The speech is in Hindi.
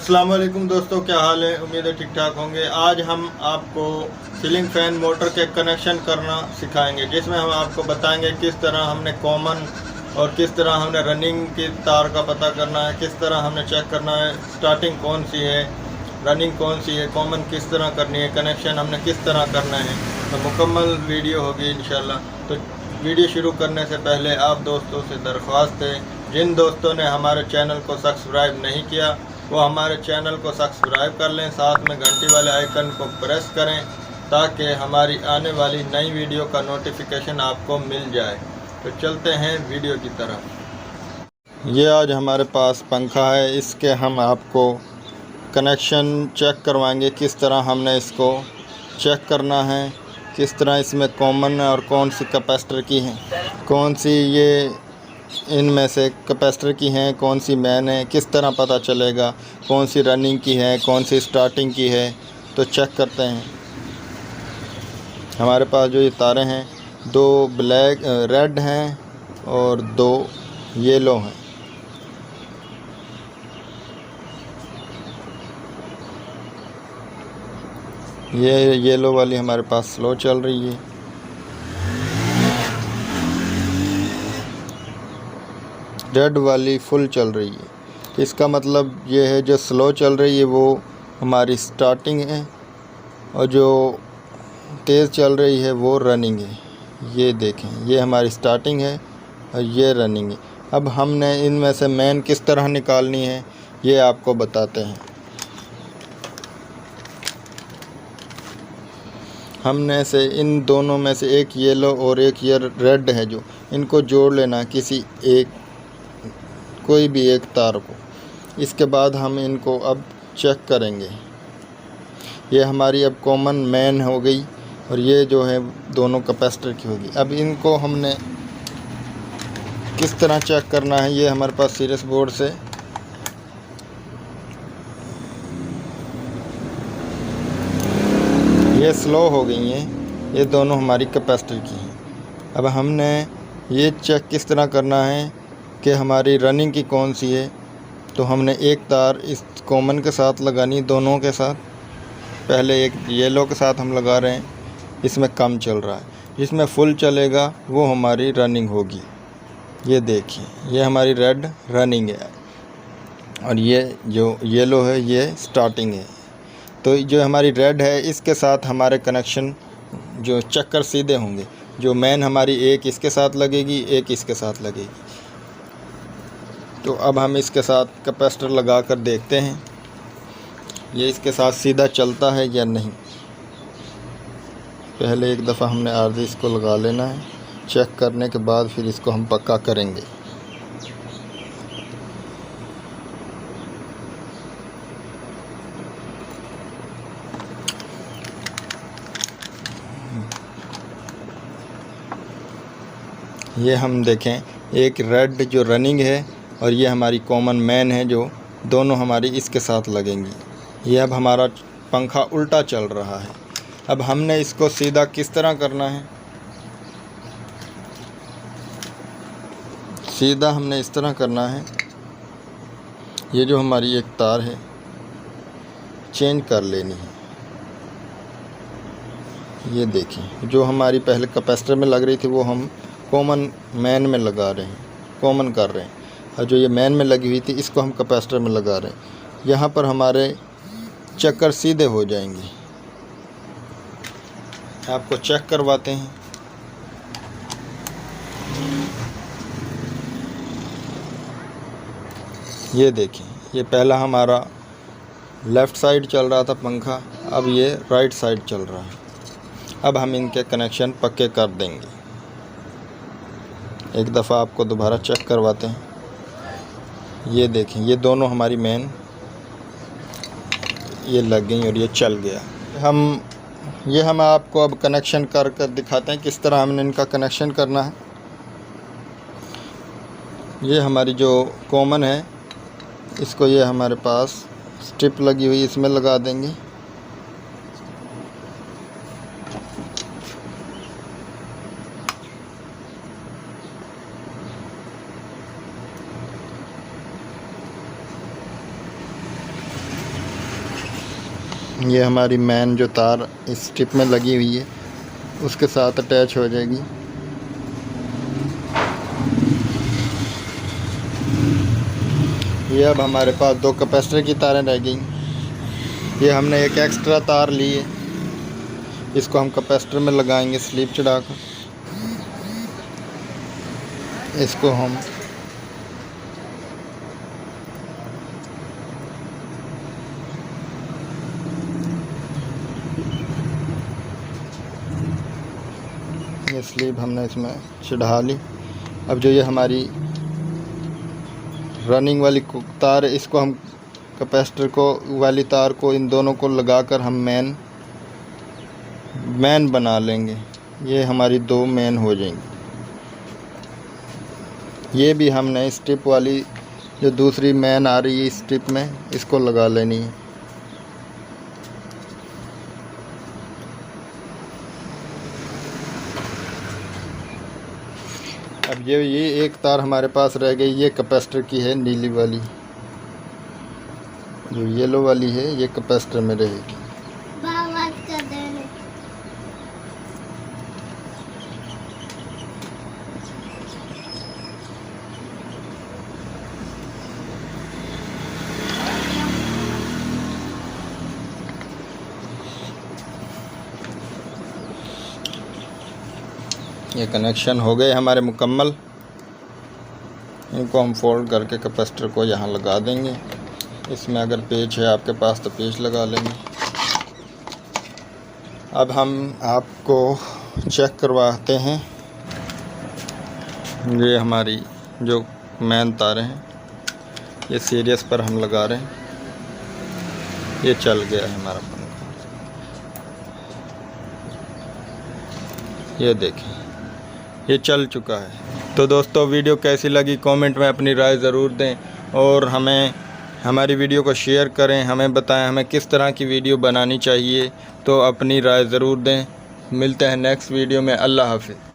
अस्सलाम वालेकुम दोस्तों, क्या हाल है। उम्मीद है ठीक ठाक होंगे। आज हम आपको सीलिंग फ़ैन मोटर के कनेक्शन करना सिखाएंगे, जिसमें हम आपको बताएंगे किस तरह हमने कॉमन और किस तरह हमने रनिंग की तार का पता करना है, किस तरह हमने चेक करना है स्टार्टिंग कौन सी है, रनिंग कौन सी है, कॉमन किस तरह करनी है, कनेक्शन हमने किस तरह करना है। तो मुकम्मल वीडियो होगी इंशाल्लाह। तो वीडियो शुरू करने से पहले आप दोस्तों से दरख्वास्त है, जिन दोस्तों ने हमारे चैनल को सब्सक्राइब नहीं किया वो हमारे चैनल को सब्सक्राइब कर लें, साथ में घंटी वाले आइकन को प्रेस करें ताकि हमारी आने वाली नई वीडियो का नोटिफिकेशन आपको मिल जाए। तो चलते हैं वीडियो की तरफ। ये आज हमारे पास पंखा है, इसके हम आपको कनेक्शन चेक करवाएंगे, किस तरह हमने इसको चेक करना है, किस तरह इसमें कॉमन और कौन सी कैपेसिटर की है, कौन सी ये इनमें से कैपेसिटर की हैं, कौन सी मैन है, किस तरह पता चलेगा कौन सी रनिंग की है, कौन सी स्टार्टिंग की है। तो चेक करते हैं। हमारे पास जो ये तारें हैं, दो ब्लैक रेड हैं और दो येलो हैं। ये येलो वाली हमारे पास स्लो चल रही है, रेड वाली फुल चल रही है। इसका मतलब ये है जो स्लो चल रही है वो हमारी स्टार्टिंग है और जो तेज़ चल रही है वो रनिंग है। ये देखें, ये हमारी स्टार्टिंग है और ये रनिंग है। अब हमने इनमें से मैन किस तरह निकालनी है ये आपको बताते हैं। हमने से इन दोनों में से एक येलो और एक ये रेड है, जो इनको जोड़ लेना किसी एक कोई भी एक तार को। इसके बाद हम इनको अब चेक करेंगे। ये हमारी अब कॉमन मैन हो गई और ये जो है दोनों कैपेसिटर की होगी। अब इनको हमने किस तरह चेक करना है, ये हमारे पास सीरीज बोर्ड से ये स्लो हो गई हैं, ये दोनों हमारी कैपेसिटर की हैं। अब हमने ये चेक किस तरह करना है कि हमारी रनिंग की कौन सी है। तो हमने एक तार इस कॉमन के साथ लगानी, दोनों के साथ। पहले एक येलो के साथ हम लगा रहे हैं, इसमें कम चल रहा है, जिसमें फुल चलेगा वो हमारी रनिंग होगी। ये देखिए, ये हमारी रेड रनिंग है और ये जो येलो है ये स्टार्टिंग है। तो जो हमारी रेड है इसके साथ हमारे कनेक्शन जो चक्कर सीधे होंगे। जो मैन हमारी एक इसके साथ लगेगी, एक इसके साथ लगेगी। तो अब हम इसके साथ कैपेसिटर लगा कर देखते हैं ये इसके साथ सीधा चलता है या नहीं। पहले एक दफ़ा हमने आरज़ी इसको लगा लेना है, चेक करने के बाद फिर इसको हम पक्का करेंगे। ये हम देखें, एक रेड जो रनिंग है और ये हमारी कॉमन मैन है, जो दोनों हमारी इसके साथ लगेंगी। ये अब हमारा पंखा उल्टा चल रहा है। अब हमने इसको सीधा किस तरह करना है, सीधा हमने इस तरह करना है। ये जो हमारी एक तार है चेंज कर लेनी है। ये देखिए, जो हमारी पहले कैपेसिटर में लग रही थी वो हम कॉमन मैन में लगा रहे हैं, कॉमन कर रहे हैं। और जो ये मैन में लगी हुई थी इसको हम कैपेसिटर में लगा रहे हैं। यहाँ पर हमारे चक्कर सीधे हो जाएंगे। आपको चेक करवाते हैं। ये देखिए, ये पहला हमारा लेफ़्ट साइड चल रहा था पंखा, अब ये राइट साइड चल रहा है। अब हम इनके कनेक्शन पक्के कर देंगे। एक दफ़ा आपको दोबारा चेक करवाते हैं। ये देखें, ये दोनों हमारी मैन ये लग गई और ये चल गया। हम आपको अब कनेक्शन कर दिखाते हैं किस तरह हमने इनका कनेक्शन करना है। ये हमारी जो कॉमन है इसको ये हमारे पास स्ट्रिप लगी हुई इसमें लगा देंगे। ये हमारी मेन जो तार इस स्ट्रिप में लगी हुई है उसके साथ अटैच हो जाएगी। ये अब हमारे पास 2 कैपेसिटर की तारें रह गई। ये हमने एक एक्स्ट्रा तार ली है, इसको हम कैपेसिटर में लगाएंगे स्लीप चढ़ाकर। इसको हम ये स्लीप हमने इसमें चढ़ा ली। अब जो ये हमारी रनिंग वाली तार है, इसको हम कैपेसिटर को वाली तार को इन दोनों को लगाकर हम मेन बना लेंगे। ये हमारी 2 मेन हो जाएंगी। ये भी हमने स्ट्रिप वाली जो दूसरी मेन आ रही है इस स्ट्रिप में, इसको लगा लेनी है। अब ये एक तार हमारे पास रह गई, ये कैपेसिटर की है नीली वाली। जो येलो वाली है ये कैपेसिटर में रहेगी। ये कनेक्शन हो गए हमारे मुकम्मल। इनको हम फोल्ड करके कैपेसिटर को यहाँ लगा देंगे। इसमें अगर पेच है आपके पास तो पेच लगा लेंगे। अब हम आपको चेक करवाते हैं। ये हमारी जो मेन तारें हैं ये सीरीज पर हम लगा रहे हैं। ये चल गया है हमारा पंखा, ये देखें ये चल चुका है। तो दोस्तों वीडियो कैसी लगी कमेंट में अपनी राय ज़रूर दें और हमारी वीडियो को शेयर करें। हमें बताएं हमें किस तरह की वीडियो बनानी चाहिए, तो अपनी राय ज़रूर दें। मिलते हैं नेक्स्ट वीडियो में। अल्लाह हाफ़िज़।